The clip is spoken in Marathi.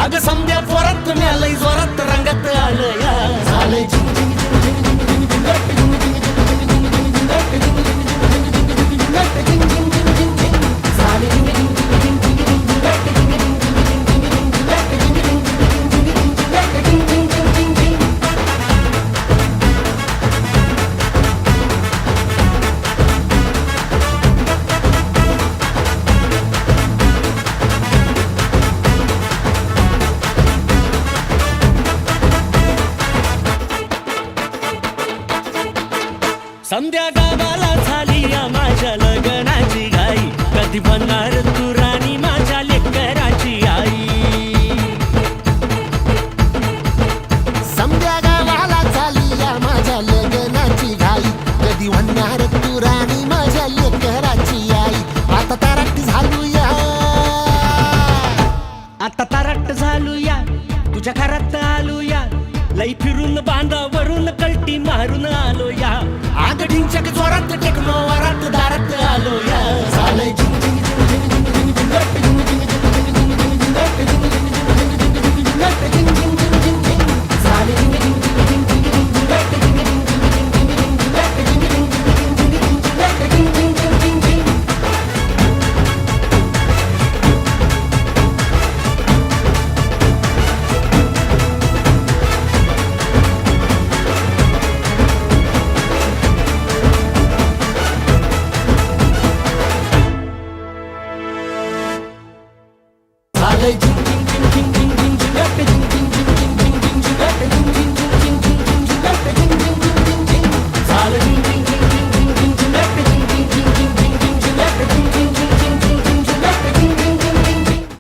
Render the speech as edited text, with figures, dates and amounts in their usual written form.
अग समद्या जोरात मिळालंय जोरात रंगात आलं या झालंय संध्या गावाला झाली या माझ्या लग्नाची घाई कधी बनणार तू राणी माझ्या लेकराची आई समद्या गावाला झाली या माझ्या लग्नाची घाई कधी म्हणणार तू राणी माझ्या लेकराची आई आता तारट झालूया आता तारट झालूया तुझ्या घरात आलूया लई फिरून बांधावरून कलटी मारून आलो या आग ढिंचक जोरात टेकलो वरात दारात आलो या झालंय झालंय